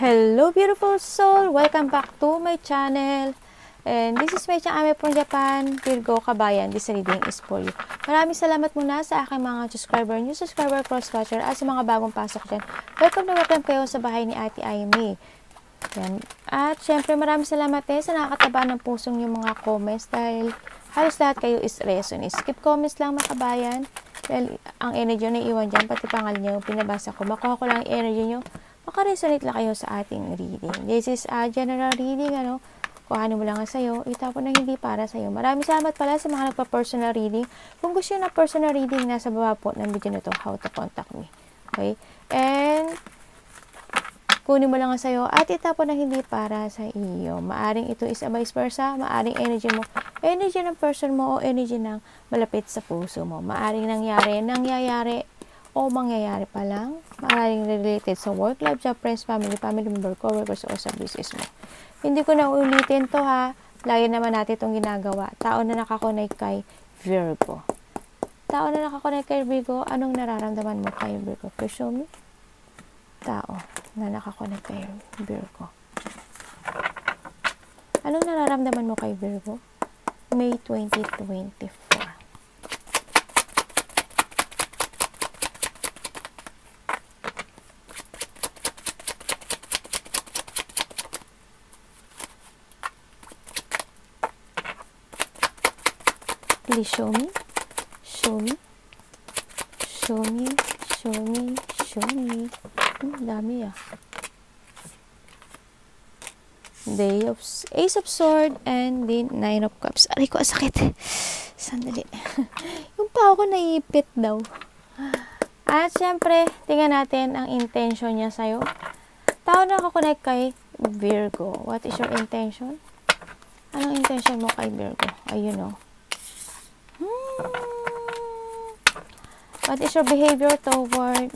Hello beautiful soul! Welcome back to my channel. And this is my channel from Japan, Virgo Kabayan. This reading is for you. Maraming salamat muna sa aking mga subscriber, new subscriber, cross-watcher, at sa mga bagong pasok dyan. Welcome na welcome kayo sa bahay ni Ate Aimee. Yan. At syempre maraming salamat sa nakakataba ng pusong yung mga comments dahil halos lahat kayo is resonate. Skip comments lang mga kabayan. Well, ang energy na iwan dyan, pati pangalan nyo, pinabasa ko. Makuha ko lang yung energy nyo. Maka-resonate lang kayo sa ating reading. This is a general reading, kuhanin mo lang sa'yo, itapon na hindi para sa'yo. Maraming salamat pala sa mga nagpa-personal reading. Kung gusto nyo na personal reading, nasa baba po ng video na to, how to contact me. Okay? And, kunin mo lang sa'yo at itapon na hindi para sa iyo. Maaring ito is a vice versa, maaring energy mo, energy ng person mo, o energy ng malapit sa puso mo. Maaring nangyayari, o mangyayari pa lang, maaaring related sa work, life, job, friends, family member, coworkers, o sa business mo. Hindi ko na ulitin to ha, lagi naman natin itong ginagawa. Tao na nakakonect kay Virgo. Tao na nakakonect kay Virgo, anong nararamdaman mo kay Virgo? Please show me. Tao na nakakonect kay Virgo. Anong nararamdaman mo kay Virgo? May 2024. Please show me, show me, show me, show me, show me. Dami Ace of Swords and the Nine of Cups. Aray ko, sakit. Sandali. Yung pao ko naipit daw. At syempre, tingnan natin ang intention niya sa'yo. Tao na nakakonect kay Virgo. What is your intention? Anong intention mo kay Virgo? Ayun What is your behavior toward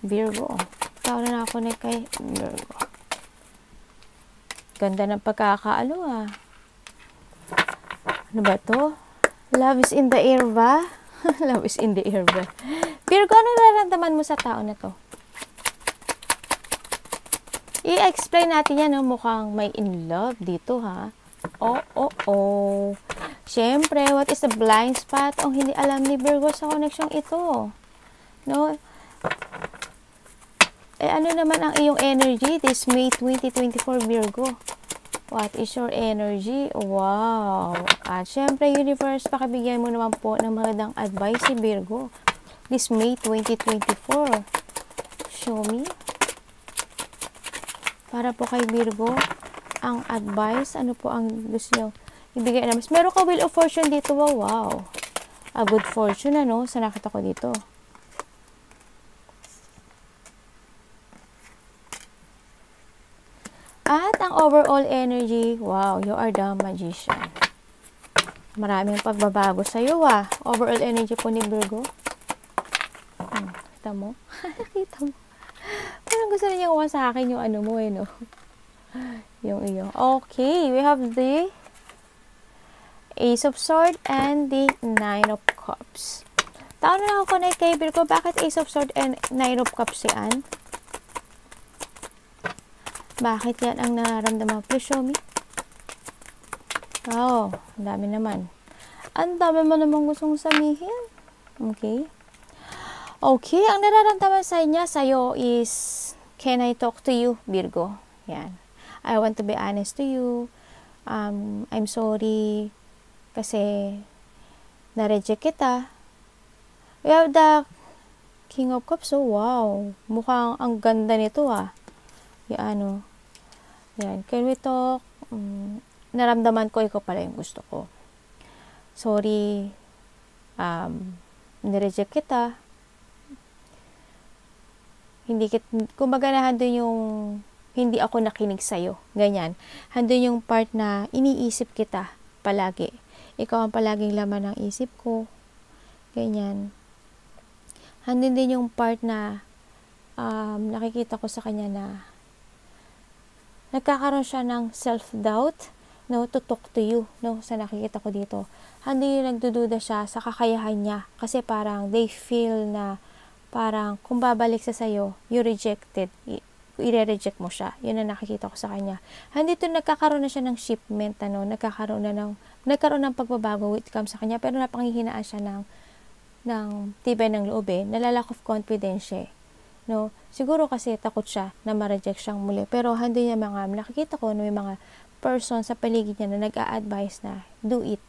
Virgo? Tao na nakakonect kay Virgo. Ganda ng pagkakaalo Ano ba to? Love is in the air ba? Love is in the air ba? Virgo, ano nararamdaman mo sa tao na to? I-explain natin yan, mukhang may in love dito Oh. Siyempre, what is the blind spot ang hindi alam ni Virgo sa connection ito? No? Ano naman ang iyong energy this May 2024 Virgo? What is your energy? Wow! At siyempre, universe, pakibigyan mo naman po ng magandang advice si Virgo this May 2024. Show me. Para po kay Virgo, ang advice, ano po ang gusto nyo ibigay naman. Meron ka Wheel of Fortune dito. Wow. A good fortune, sa nakita ko dito. At ang overall energy, wow, you are the Magician. Maraming pagbabago sa iyo, Overall energy po ni Virgo. Kita mo? Kita mo. Parang gusto niya kuha sa akin yung ano mo, Yung iyo. Okay, we have the Ace of Swords and the Nine of Cups. Tao na nakakonect kay Virgo. Bakit Ace of Swords and Nine of Cups yan? Bakit yan ang nararamdaman? Please show me. Oh, ang dami naman. Ang dami mo namang gustong sabihin. Okay. Okay, ang nararamdaman sa'yo is, can I talk to you, Virgo? Yan. I want to be honest to you. I'm sorry kasi na-reject kita. We have the King of Cups. So, wow. Mukhang ang ganda nito, Yan, Yan. Can we talk? Naramdaman ko, ikaw pala yung gusto ko. Sorry. Nireject kita. Kumbaga nandun yung hindi ako nakinig sa'yo. Ganyan. Handun yung part na iniisip kita palagi. Ikaw ang palaging laman ng isip ko. Ganyan. Handun din yung part na nakikita ko sa kanya na nagkakaroon siya ng self-doubt, to talk to you, sa nakikita ko dito. Handun yung nagdududa siya sa kakayahan niya. Kasi parang they feel na parang kung babalik sa sayo, you rejected i-reject mo siya. Yun ang nakikita ko sa kanya. Handito nagkakaroon na siya ng shipment, nagkakaroon ng pagbabago with comes sa kanya, pero napanghihinaan siya ng tibay ng loob nalalack of confidence siya. No? Siguro kasi takot siya na ma-reject siyang muli. Pero hando niya nakikita ko may mga person sa paligid niya na nag-a-advise na do it.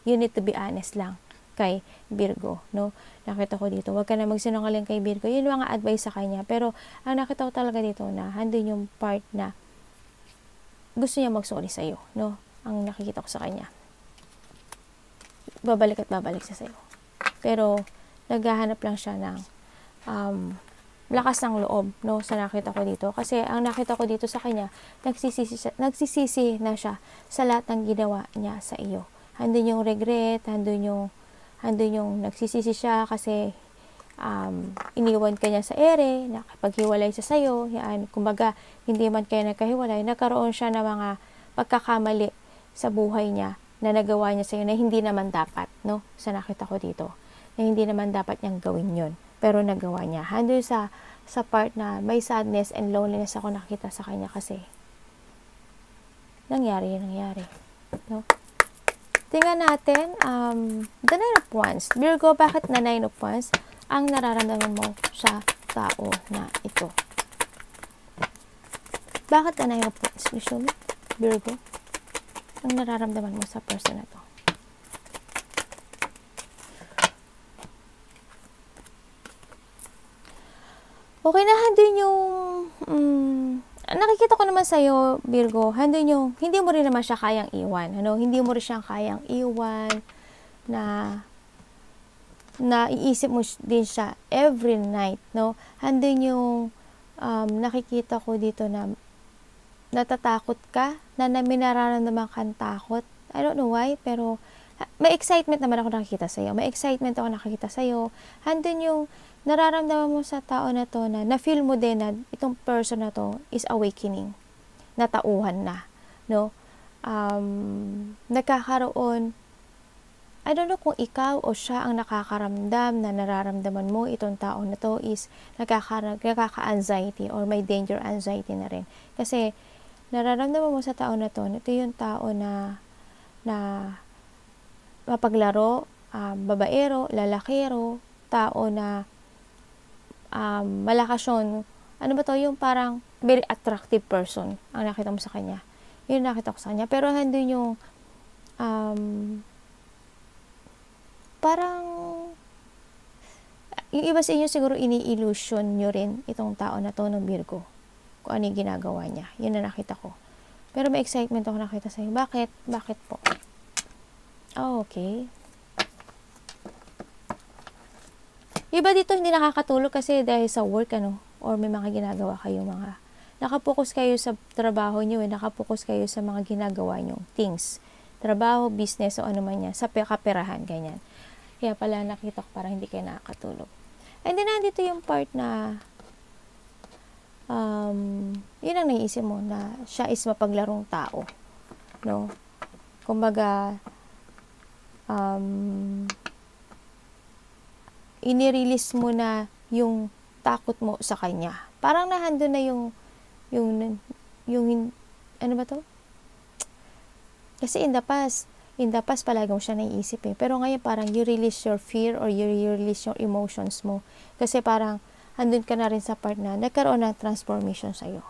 You need to be honest lang kay Virgo, no? Nakita ko dito, wag ka na magsinungaling kay Virgo. Yun yung mga advice sa kanya. Pero ang nakita ko talaga dito na handun yung part na gusto niya mag-sorry sa'yo, no? Ang nakikita ko sa kanya. Babalik at babalik siya sa'yo. Pero naghahanap lang siya ng lakas ng loob, no, sa nakita ko dito. Kasi ang nakita ko dito sa kanya, nagsisisi na siya sa lahat ng ginawa niya sa iyo. Handun yung regret, handun yung nagsisisi siya kasi iniwan ka niya sa ere, nakipaghiwalay siya sa iyo. Yan, kumbaga, hindi man kayo nagkahiwalay, nagkaroon siya ng mga pagkakamali sa buhay niya na nagawa niya sa iyo na hindi naman dapat, no, sa nakita ko dito. Na hindi naman dapat niyang gawin yun. Pero nagawa niya. Handun sa part na may sadness and loneliness ako nakita sa kanya kasi nangyari. No? Tingnan natin, the Nine of Wands. Virgo, bakit na Nine of Wands ang nararamdaman mo sa tao na ito? Bakit na Nine of Wands? Usually, Virgo, ang nararamdaman mo sa person na to? Okay na, handun yung, nakikita ko naman sa'yo, Virgo, handun yung, hindi mo rin naman siya kayang iwan, hindi mo rin siya kayang iwan, na iisip mo din siya every night, no? Handun yung, nakikita ko dito na, natatakot ka, na may nararamdaman kang takot, I don't know why, pero, may excitement naman ako nakikita sa'yo, handun yung, nararamdaman mo sa tao na to na feel mo din na itong person na to is awakening, natauhan na, no? Nagkakaroon, I don't know kung ikaw o siya ang nakakaramdam na nararamdaman mo itong tao na to is nakaka-anxiety or may danger anxiety na rin. Kasi, nararamdaman mo sa tao na to, ito yung tao na mapaglaro, babaero, lalakero, tao na malakas yun. Ano ba to? Yung parang very attractive person ang nakita mo sa kanya. Yun nakita ko sa kanya. Pero handun yung parang yung iba sa inyo siguro ini-illusion nyo rin itong tao na to ng Virgo. Kung ano yung ginagawa niya. Yun na nakita ko. Pero may excitement ako nakita sa inyo. Bakit? Bakit po? Oh, okay. Iba dito hindi nakakatulog kasi dahil sa work, or may mga ginagawa kayo, nakapokus kayo sa trabaho nyo, nakapokus kayo sa mga ginagawa nyo, things, trabaho, business, o ano man yan, sa kaperahan, ganyan. Kaya pala nakita ko parang hindi kayo nakakatulog. And then, nandito yung part na, yun ang naisip mo, na siya is mapaglarong tao, no? Kumbaga, inirelease mo na yung takot mo sa kanya. Parang nahando na yung ano ba to? Kasi in the past palagi mo siya naiisip Pero ngayon parang you release your fear or you release your emotions mo. Kasi parang handun ka na rin sa part na nagkaroon ng transformation sa'yo.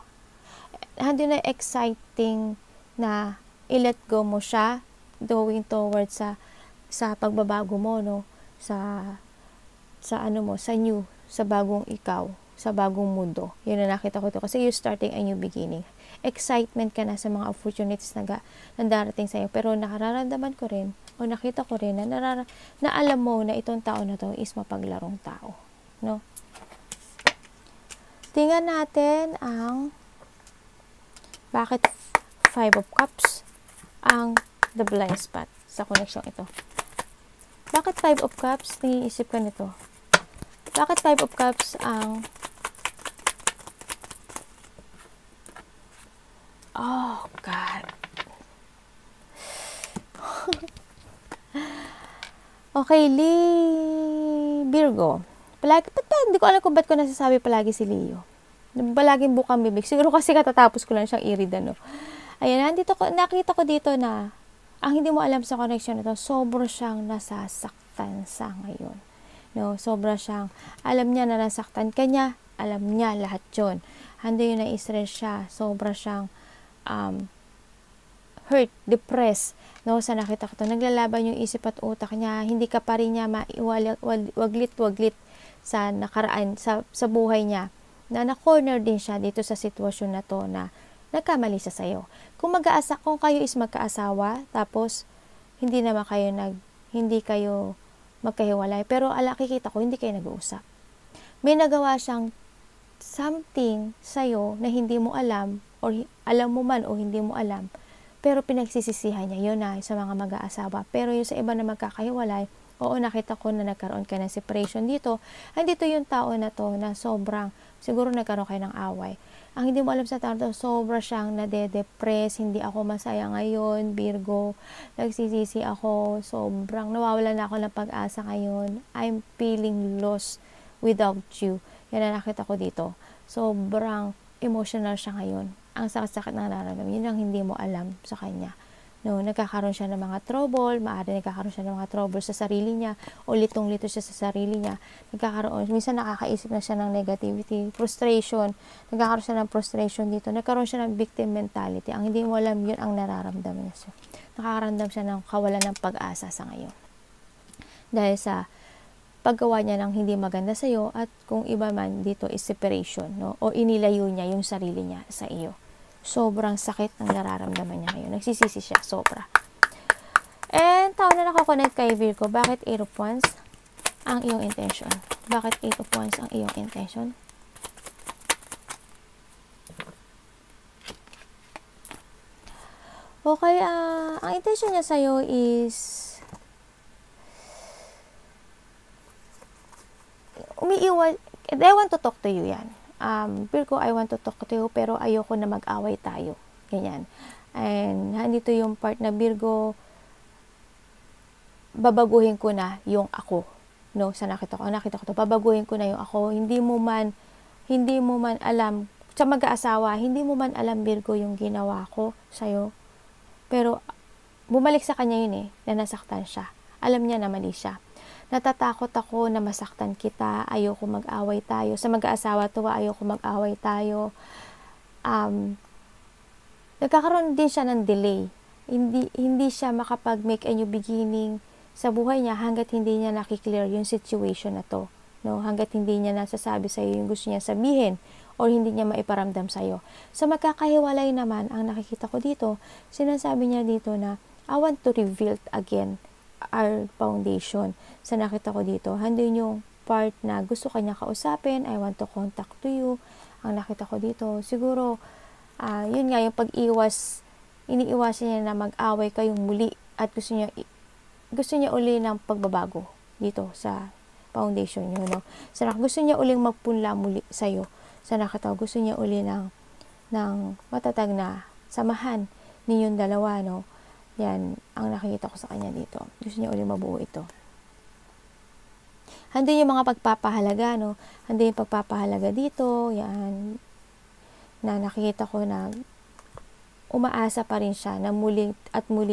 Handun na exciting na i-let go mo siya going towards sa pagbabago mo, no? Sa new, sa bagong ikaw, sa bagong mundo. Yun na nakita ko ito. Kasi you're starting a new beginning. Excitement ka na sa mga opportunities na darating sa'yo. Pero nakararamdaman ko rin, o nakita ko rin, na alam mo na itong tao na to is mapaglarong tao. No? Tingnan natin ang bakit 5 of Cups ang the blind spot sa connection ito. Bakit 5 of Cups? Naiisip ka nito. Bakit 5 of Cups ang oh, God. Okay, Virgo. Palagi, hindi ko alam kung ba't ko nasasabi palagi si Leo. Palaging bukang bibig. Siguro kasi katatapos ko lang siyang i-read, ano. Ayan, nakita ko dito na ang hindi mo alam sa connection na to, sobra siyang nasasaktan sa ngayon. No, sobra siyang, alam niya na nasaktan ka niya, alam niya lahat yun. Hindi yun na-stress siya, sobra siyang hurt, depressed, no, sa nakita ko to. Naglalaban yung isip at utak niya, hindi ka pa rin niya waglit sa nakaraan, sa buhay niya, na na-corner din siya dito sa sitwasyon na to na nagkamali siya sa'yo. Kung kayo is magkaasawa, tapos hindi kayo magkahiwalay, pero kikita ko, hindi kayo nag-uusap. May nagawa siyang something sa'yo na hindi mo alam, or alam mo man o hindi mo alam, pero pinagsisisihan niya. Yun na sa mga mag-aasawa. Pero yung sa iba na magkakahiwalay, oo, nakita ko na nagkaroon ka ng separation dito. Andito yung tao na to na sobrang, siguro nagkaroon kayo ng away. Ang hindi mo alam sa tao to, sobra siyang nade-depress, hindi ako masaya ngayon, Virgo, nagsisisi ako, sobrang nawawala na ako ng pag-asa ngayon, I'm feeling lost without you. Yan na nakita ko dito. Sobrang emotional siya ngayon. Ang sakit-sakit na nararamdaman, yun ang hindi mo alam sa kanya. No, nagkakaroon siya ng mga trouble, maaari nagkakaroon siya ng mga trouble sa sarili niya, o litong-lito siya sa sarili niya. Minsan nakakaisip na siya ng negativity, frustration, nagkakaroon siya ng frustration dito, nagkaroon siya ng victim mentality. Ang hindi mo alam, yun ang nararamdaman niya. Nakakaramdam siya ng kawalan ng pag-asa sa ngayon. Dahil sa paggawa niya ng hindi maganda sa iyo, at kung iba man dito is separation, no? O inilayo niya yung sarili niya sa iyo. Sobrang sakit ng nararamdaman niya ngayon. Nagsisisi siya, sobra. And tao na nakakonect kay Virgo, bakit 8 of Wands ang iyong intention? Bakit 8 of Wands ang iyong intention? Okay, ang intention niya sa'yo is I want to talk to you yan. Virgo, I want to talk to you, pero ayoko na mag-away tayo. Ganyan. And nandito yung part na Virgo, babaguhin ko na yung ako. No, nakita ko to, babaguhin ko na yung ako. Hindi mo man alam, sa mag-aasawa, hindi mo man alam, Virgo, yung ginawa ko sa'yo. Pero, bumalik sa kanya yun na nasaktan siya. Alam niya na mali siya. Natatakot ako na masaktan kita, ayoko mag-away tayo. Sa mag-aasawa to, ayoko mag-away tayo. Nagkakaroon din siya ng delay. Hindi siya makapag-make a new beginning sa buhay niya hanggat hindi niya nakiklear yung situation na to. No? Hanggat hindi niya nasasabi sa iyo yung gusto niya sabihin or hindi niya maiparamdam sa iyo. Sa magkakahiwalay naman, ang nakikita ko dito, sinasabi niya dito na, I want to rebuild again our foundation. Sa nakita ko dito, handin yung part na gusto kanya kausapin, I want to contact to you. Ang nakita ko dito, siguro, yun nga, yung iniiwasan niya na mag-away kayong muli at gusto niya uli ng pagbabago dito sa foundation niyo, no? Sa gusto niya uling magpunla muli sa'yo. Sa nakita ko, gusto niya uli ng matatag na samahan ninyong dalawa, no? Yan, ang nakikita ko sa kanya dito. Gusto niya ulit mabuo ito. Handun yung mga pagpapahalaga, no? Handun yung pagpapahalaga dito. Yan. Na nakikita ko na umaasa pa rin siya na muli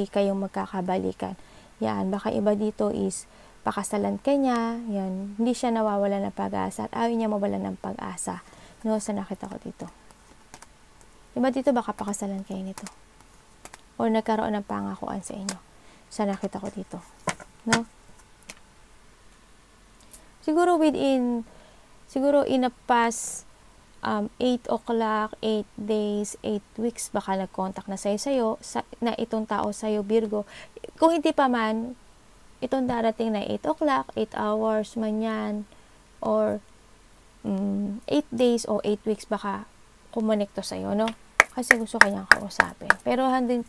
kayong magkakabalikan. Yan. Baka iba dito is pakasalan ka niya. Yan. Hindi siya nawawala ng pag-asa at ayaw niya mawala ng pag-asa. No? Sa nakita ko dito. Iba dito baka pakasalan kayo nito. O nagkaroon ng pangakuan sa inyo. Sa nakita ko dito. No? Siguro in a past 8 o'clock, 8 days, 8 weeks, baka nag-contact na sa'yo na itong tao sa'yo, Virgo. Kung hindi pa man, itong darating na 8 o'clock, 8 hours man yan, or 8 days o 8 weeks, baka kumonekto sa'yo, no? Kasi gusto kanyang kausapin. Pero handin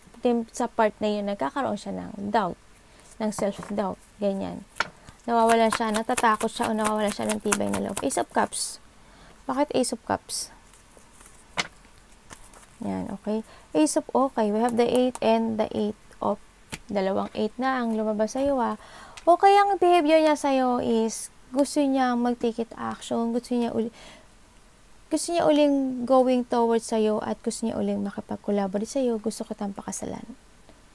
sa part na yun, nagkakaroon siya ng doubt, ng self-doubt, ganyan. Nawawalan siya, natatakot siya, o nawawalan siya ng tibay na loob. Ace of Cups. Bakit Ace of Cups? Yan, okay. Ace of, okay, we have the 8 and the 8 of, dalawang 8 na ang lumabas sa'yo, Okay, ang behavior niya sa'yo is, gusto niya mag-take it action, gusto gusto niya uling going towards sa'yo at gusto niya uling makipag-collaborate sa'yo, gusto kitang pakasalan.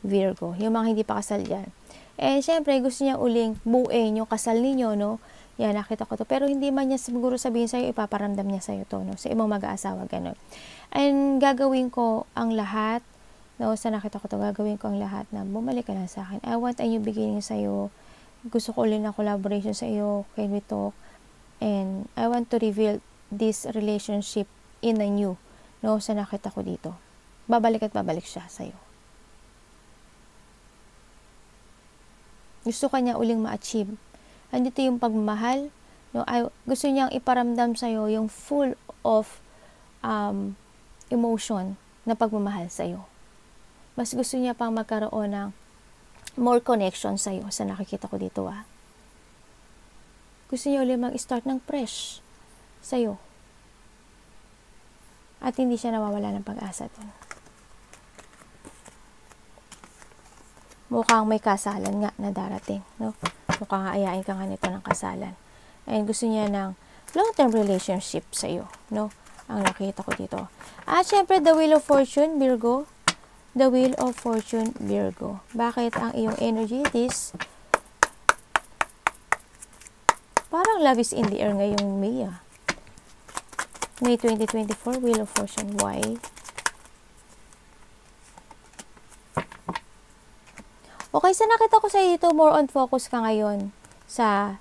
Virgo, yung mga hindi pa kasal dyan. And syempre, gusto niya uling buuin yung kasal ninyo, no? Yan, nakita ko to. Pero hindi man niya siguro sabihin sa'yo, ipaparamdam niya sa'yo to, no? Sa ibang mag-aasawa, gano'n. And gagawin ko ang lahat, no? Sa nakita ko to, gagawin ko ang lahat na bumalik ka lang sa akin. I want a new beginning sa'yo. Gusto ko ulit na collaboration sa'yo. Can we talk? And I want to reveal this relationship in a new, no? Sa nakita ko dito. Babalik at babalik siya sa'yo. Gusto kanya uling ma-achieve. Andito yung pagmamahal, no? Gusto niyang iparamdam sa'yo yung full of emotion na pagmamahal sa'yo. Mas gusto niya pang magkaroon ng more connection sa'yo sa nakikita ko dito, Gusto niya ulit mag-start ng fresh sa'yo. At hindi siya nawawala ng pag-asa dun. Mukhang may kasalan nga na darating, no? Mukhang aayain ka nga nito ng kasalan. And gusto niya ng long-term relationship sa'yo, no? Ang nakita ko dito. At syempre, the Wheel of Fortune, Virgo. The Wheel of Fortune, Virgo. Bakit ang iyong energy is parang love is in the air ngayong May, May 2024, Wheel of Fortune. Why? Okay, so nakita ko sa dito, more on focus ka ngayon sa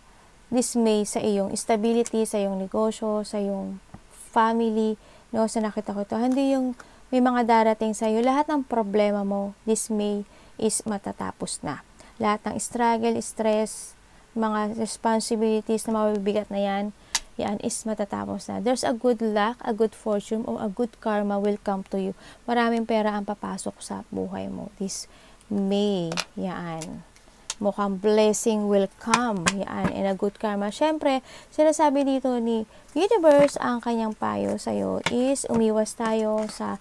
this May, sa iyong stability, sa iyong negosyo, sa iyong family, no? Sa nakita ko ito, hindi yung may mga darating sa iyo, lahat ng problema mo this May is matatapos na. Lahat ng struggle, stress, mga responsibilities na mabibigat na yan is matatapos na. There's a good luck, a good fortune, or a good karma will come to you. Maraming pera ang papasok sa buhay mo this May. Yan. Mukhang blessing will come. Yan. And a good karma. Siyempre, sinasabi dito ni Universe, ang kanyang payo sa'yo is umiwas tayo sa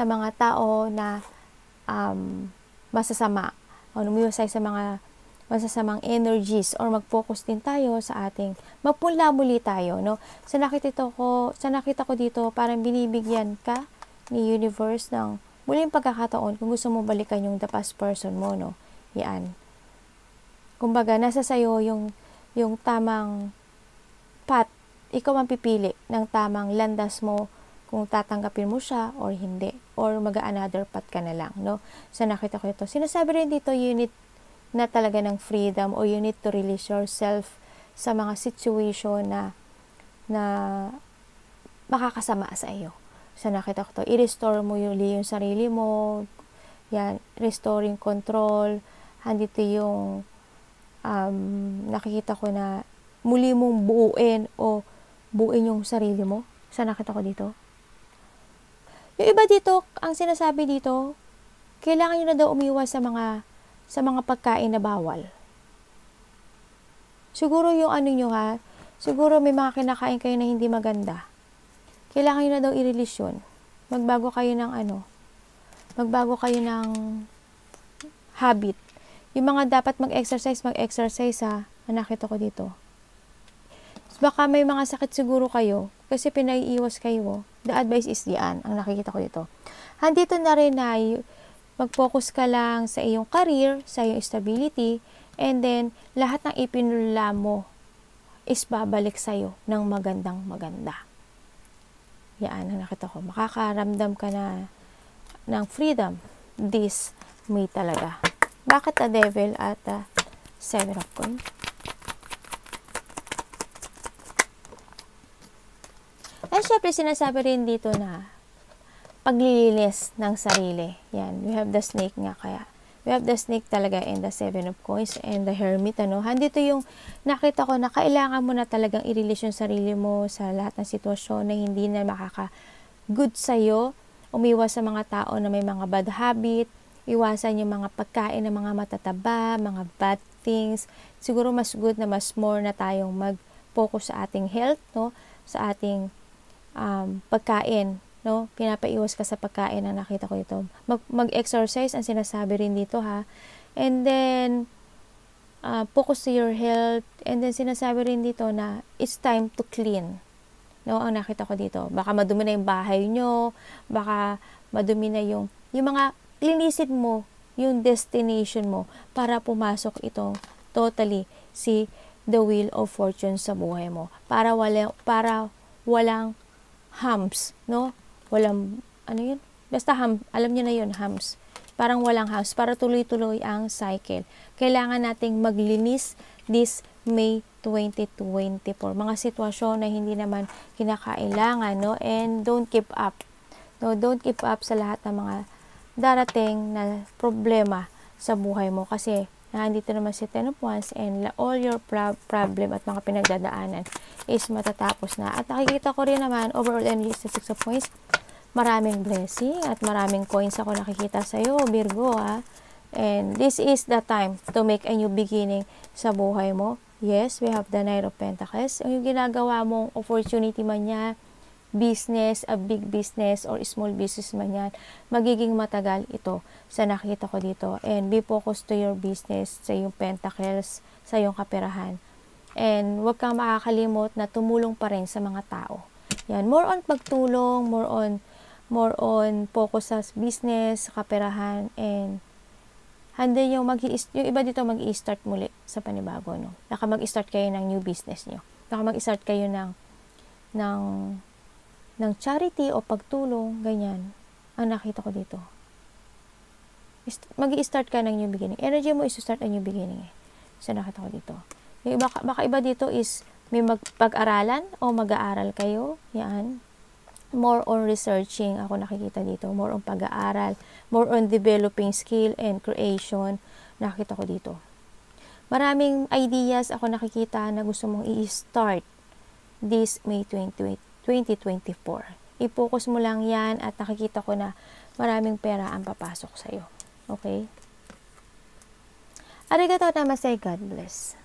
mga tao na masasama. O umiwas tayo sa mga masasamang energies, or mag-focus din tayo sa ating magpunla muli tayo, no? Sa nakita ko dito, parang binibigyan ka ni Universe ng muling pagkakataon kung gusto mo balikan yung the past person mo, no? Yan. Kumbaga, nasa sayo yung tamang path. Ikaw ang pipili ng tamang landas mo kung tatanggapin mo siya or hindi. Or mag-another path ka na lang, no? Sa nakita ko ito. Sinasabi rin dito, you need na talaga ng freedom, or you need to release yourself sa mga situation na makakasama sa iyo. Sa nakita ko to, i-restore mo yung sarili mo. Yan, restoring control. Andito yung nakikita ko na muli mong buuin yung sarili mo. Sa nakita ko dito. Yung iba dito, ang sinasabi dito, kailangan nyo na daw umiwas sa mga pagkain na bawal. Siguro yung siguro may mga kinakain kayo na hindi maganda. Kailangan nyo na daw i-release yun. Magbago kayo ng habit. Yung mga dapat mag-exercise nakita ko dito. Baka may mga sakit siguro kayo, kasi pinaiiwas kayo. The advice is yan, ang nakikita ko dito. Handito na rin na mag-focus ka lang sa iyong career, sa iyong stability, and then lahat ng ipinula mo is babalik sa'yo ng magandang maganda. Yan ang nakita ko. Makakaramdam ka na ng freedom this May talaga. Bakit a devil at a seven of coins? At syempre sinasabi rin dito na paglilinis ng sarili. Yan. We have the snake nga kaya. We have the snake talaga and the seven of coins and the hermit. Handito yung nakita ko na kailangan mo na talagang i-release yung sarili mo sa lahat ng sitwasyon na hindi na makaka-good sa'yo. Umiwas sa mga tao na may mga bad habit. Iwasan yung mga pagkain ng mga matataba, mga bad things. Siguro mas good na mas more na tayong mag-focus sa ating health, no? Sa ating pagkain, no? Pinapaiwas ka sa pagkain na nakita ko ito. Mag-exercise ang sinasabi rin dito, ha. And then focus to your health, and then sinasabi rin dito na it's time to clean. No, ang nakita ko dito. Baka madumi na yung bahay nyo, baka madumi na yung mga linisin mo, yung destination mo para pumasok ito totally si the wheel of fortune sa buhay mo. Para walang hams, no? Walang, ano yun? Basta alam nyo na yun, hams. Parang walang hams, para tuloy-tuloy ang cycle. Kailangan nating maglinis this May 2024. Mga sitwasyon na hindi naman kinakailangan, no? And don't give up. No, don't give up sa lahat ng mga darating na problema sa buhay mo kasi nandito naman si Ten of Wands and all your problem at mga pinagdadaanan is matatapos na. At nakikita ko rin naman overall energy sa 6 of Coins. Maraming blessing at maraming coins ako nakikita sa iyo, Virgo, ha? And this is the time to make a new beginning sa buhay mo. Yes, we have the Knight of Pentacles. Yung ginagawa mong opportunity man yan, business, a big business or small business man yan, magiging matagal ito sa nakita ko dito. And be focused to your business, sa yung Pentacles, sa yung kaperahan. And huwag kang makakalimot na tumulong pa rin sa mga tao. Yan, more on pagtulong, more on focus sa business, sa kaperahan, and handa yung iba dito mag-i-start muli sa panibago, no? Baka mag-start kayo ng new business nyo. Baka mag-start kayo ng charity o pagtulong, ganyan. Ang nakita ko dito. Mag-i-start ka ng new beginning. Energy mo is to start a new beginning, eh. So, nakita ko dito. Yung baka iba dito is may pag-aralan o mag-aaral kayo. Yan. More on researching ako nakikita dito. More on pag-aaral. More on developing skill and creation. Nakita ko dito. Maraming ideas ako nakikita na gusto mong i-start this May 2024. I-focus mo lang yan at nakikita ko na maraming pera ang papasok sa'yo. Okay? Arigatou namaste. God bless.